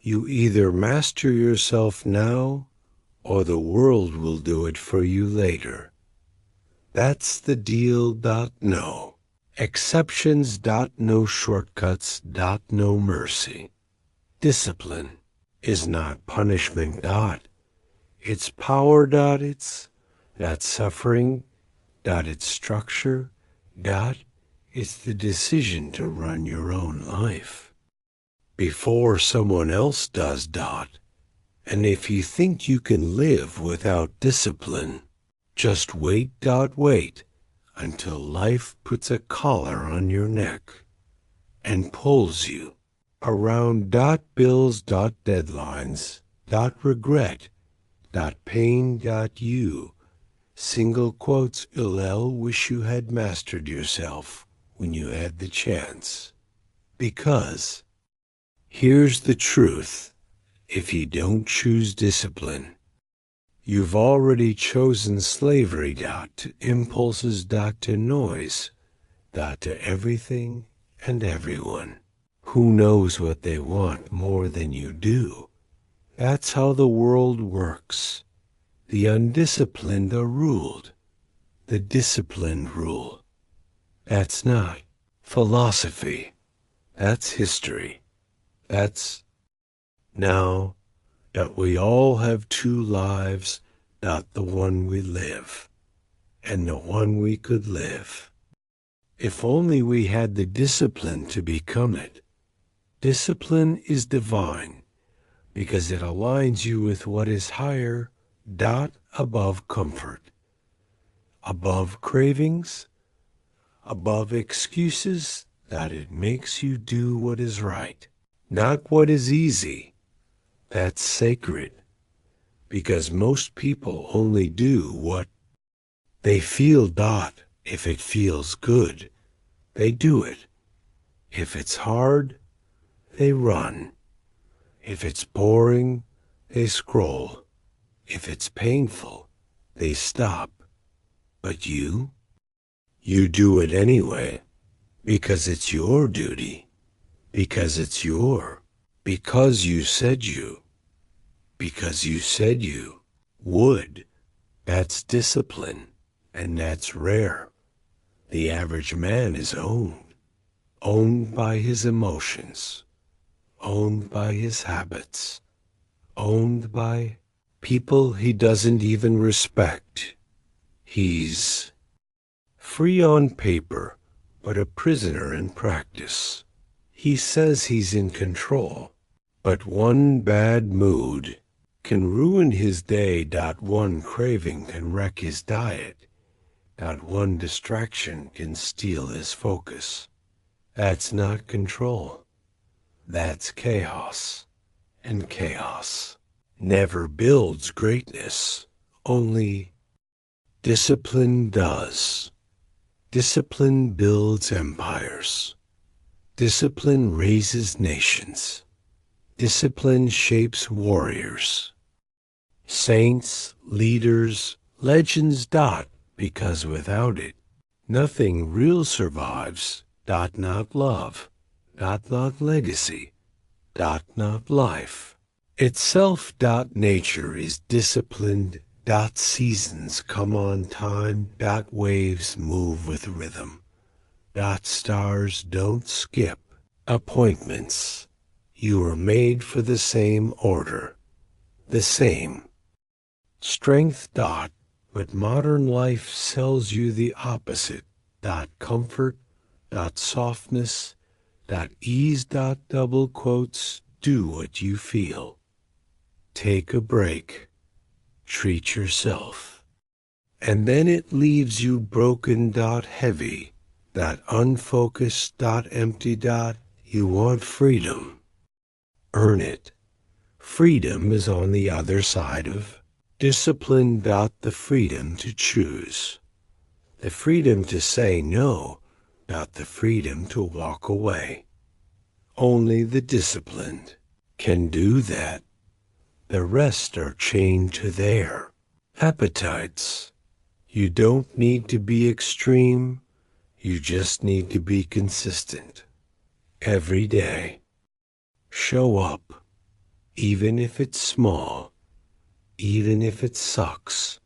You either master yourself now, or the world will do it for you later. That's the deal. No exceptions. No shortcuts. No mercy. Discipline is not punishment. It's power. It's not suffering. It's structure. It's the decision to run your own life before someone else does. And if you think you can live without discipline, just wait. Wait until life puts a collar on your neck and pulls you around. Bills. Deadlines. Regret. Pain. You. Single quotes. Wish you had mastered yourself when you had the chance. Because here's the truth. If you don't choose discipline, you've already chosen slavery. To impulses. To noise. To everything and everyone. Who knows what they want more than you do? That's how the world works. The undisciplined are ruled. The disciplined rule. That's not philosophy. That's history. That's now that we all have two lives, not the one we live, and the one we could live. If only we had the discipline to become it. Discipline is divine because it aligns you with what is higher. Above comfort, above cravings, above excuses. It makes you do what is right, not what is easy. That's sacred, because most people only do what they feel. If it feels good, they do it. If it's hard, they run. If it's boring, they scroll. If it's painful, they stop. But you do it anyway, because it's your duty, because it's because you said you would. That's discipline, and that's rare. The average man is owned by his emotions, owned by his habits, owned by people he doesn't even respect. He's free on paper, but a prisoner in practice. He says he's in control, but one bad mood can ruin his day. One craving can wreck his diet. One distraction can steal his focus. That's not control. That's chaos. And chaos never builds greatness. Only discipline does. Discipline builds empires. Discipline raises nations. Discipline shapes warriors, saints, leaders, legends. Because without it, nothing real survives. Not love. Not legacy. Not life itself. Nature is disciplined. Seasons come on time. Waves move with rhythm. Stars don't skip appointments. You are made for the same order, the same strength. But modern life sells you the opposite. Comfort. Softness. Ease. Double quotes. Do what you feel. Take a break. Treat yourself. And then it leaves you broken. Heavy. Unfocused. Empty. You want freedom. Earn it. Freedom is on the other side of discipline. The freedom to choose. The freedom to say no. The freedom to walk away. Only the disciplined can do that. The rest are chained to their appetites. You don't need to be extreme. You just need to be consistent. Every day. Show up. even if it's small, even if it sucks,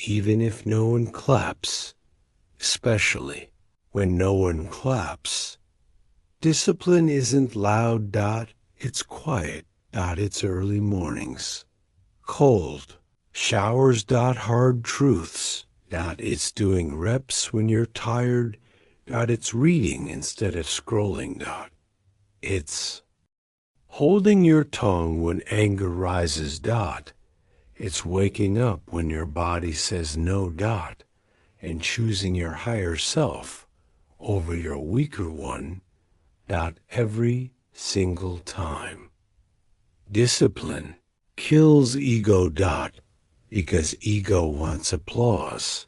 even if no one claps, especially when no one claps. Discipline isn't loud. It's quiet. It's early mornings. Cold showers. Hard truths. It's doing reps when you're tired. It's reading instead of scrolling. It's holding your tongue when anger rises. It's waking up when your body says no. And choosing your higher self over your weaker one. Every single time. Discipline kills ego. Because ego wants applause.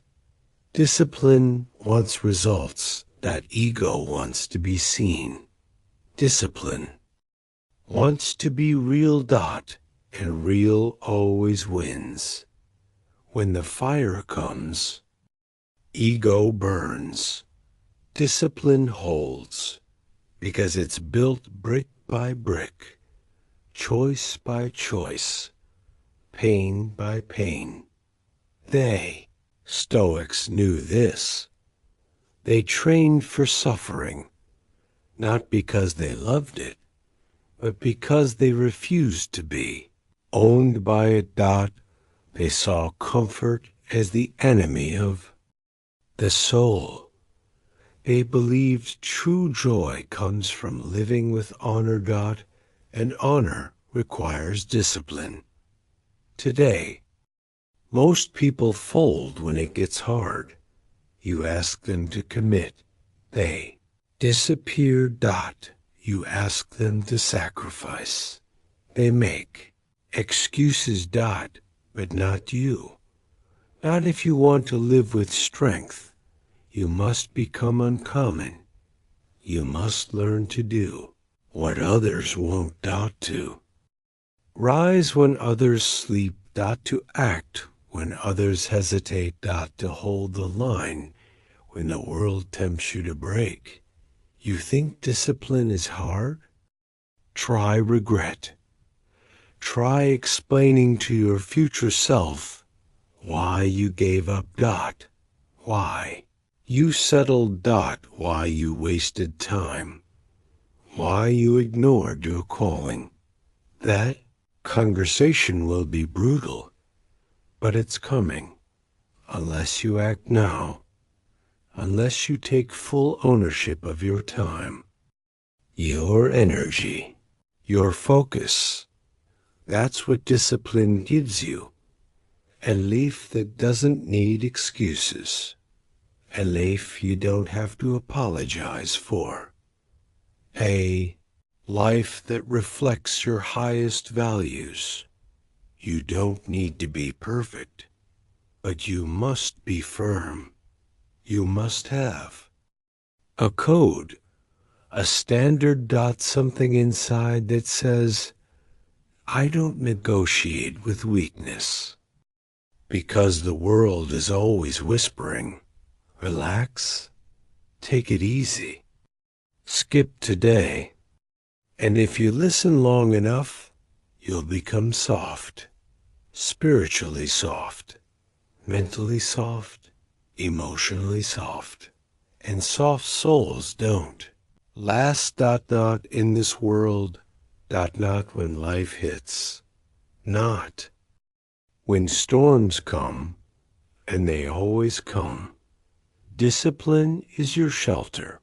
Discipline wants results. Ego wants to be seen. Discipline wants to be real. And real always wins. When the fire comes, ego burns. Discipline holds. Because it's built brick by brick, choice by choice, pain by pain. They, Stoics, knew this. They trained for suffering, not because they loved it, but because they refused to be owned by it. They saw comfort as the enemy of the soul. They believed true joy comes from living with honor. And honor requires discipline. Today, most people fold when it gets hard. You ask them to commit. They disappear. You ask them to sacrifice. They make excuses. But not you. Not if you want to live with strength. You must become uncommon. You must learn to do what others won't. To rise when others sleep. To act when others hesitate. To hold the line when the world tempts you to break. You think discipline is hard? Try regret. Try explaining to your future self why you gave up. Why you settled. Why you wasted time. Why you ignored your calling. That conversation will be brutal, but it's coming. Unless you act now. Unless you take full ownership of your time. Your energy. Your focus. That's what discipline gives you. A life that doesn't need excuses. A life you don't have to apologize for. A life that reflects your highest values. You don't need to be perfect, but you must be firm. You must have a code, a standard. Something inside that says, I don't negotiate with weakness. Because the world is always whispering, relax, take it easy, skip today. And if you listen long enough, you'll become soft, spiritually soft, mentally soft, emotionally soft. And soft souls don't last. In this world. Not when life hits. Not when storms come, and they always come. Discipline is your shelter,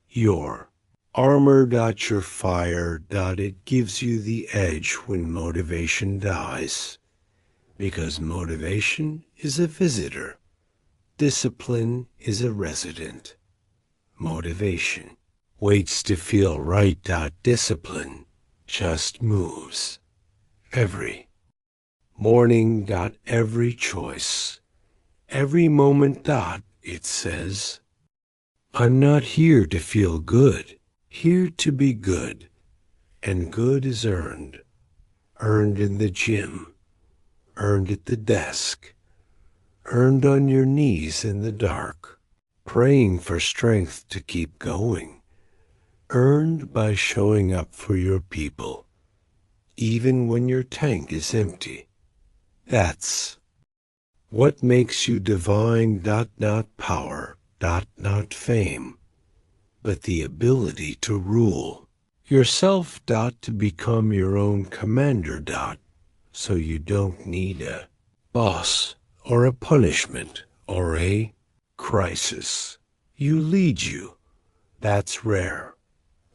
your armor. Your fire. It gives you the edge when motivation dies. Because motivation is a visitor. Discipline is a resident. Motivation waits to feel right. Discipline just moves. Every morning. Every choice. Every moment. It says, I'm not here to feel good. Here to be good. And good is earned. Earned in the gym. Earned at the desk. Earned on your knees in the dark. Praying for strength to keep going. Earned by showing up for your people. even when your tank is empty. That's what makes you divine. Not power. Not fame, but the ability to rule yourself. To become your own commander. So you don't need a boss or a punishment or a crisis. You lead you. That's rare.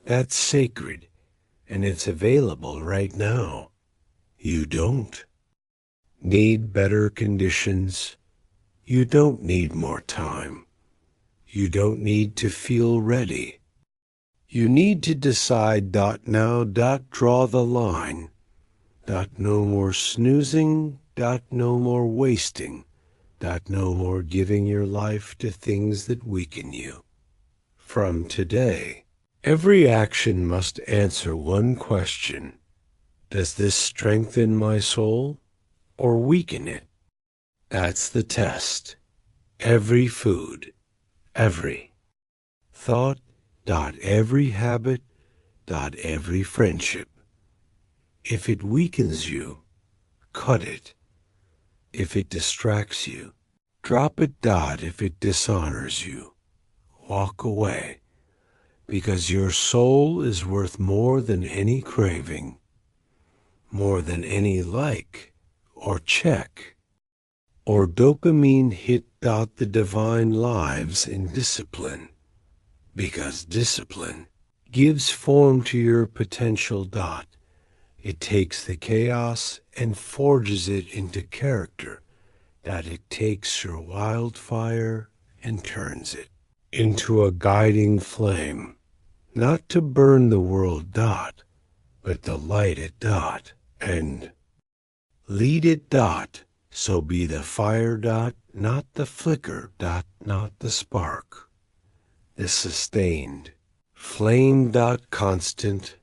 That's sacred. And it's available right now. You don't need better conditions. You don't need more time. You don't need to feel ready. You need to decide. Now. Draw the line. No more snoozing. No more wasting. No more giving your life to things that weaken you. From today, every action must answer one question. Does this strengthen my soul or weaken it? That's the test. Every food, every thought, every habit, every friendship. If it weakens you, cut it. If it distracts you, drop it. If it dishonors you, walk away. Because your soul is worth more than any craving, more than any like or check or dopamine hit. The divine lives in discipline, because discipline gives form to your potential. It takes the chaos and forges it into character. It takes your wildfire and turns it into a guiding flame, not to burn the world. But to light it. And lead it. So be the fire. Not the flicker. Not the spark. The sustained flame. Constant.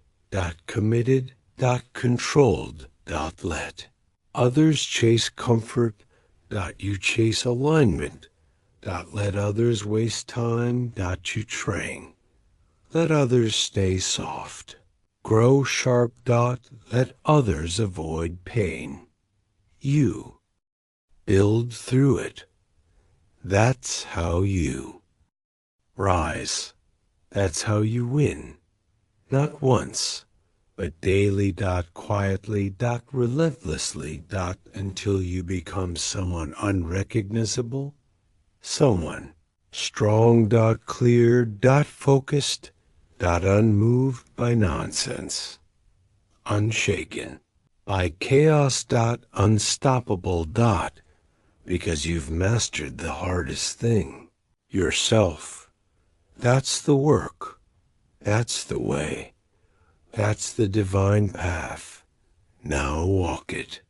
Committed. Controlled. Let others chase comfort. You chase alignment. Let others waste time. You train. Let others stay soft. Grow sharp. Let others avoid pain. You build through it. That's how you rise. That's how you win. Not once, but daily. Quietly. Relentlessly. Until you become someone unrecognizable. Someone strong. Clear. Focused. Unmoved by nonsense. Unshaken by chaos. Unstoppable. Because you've mastered the hardest thing, yourself. That's the work. That's the way. That's the divine path. Now walk it.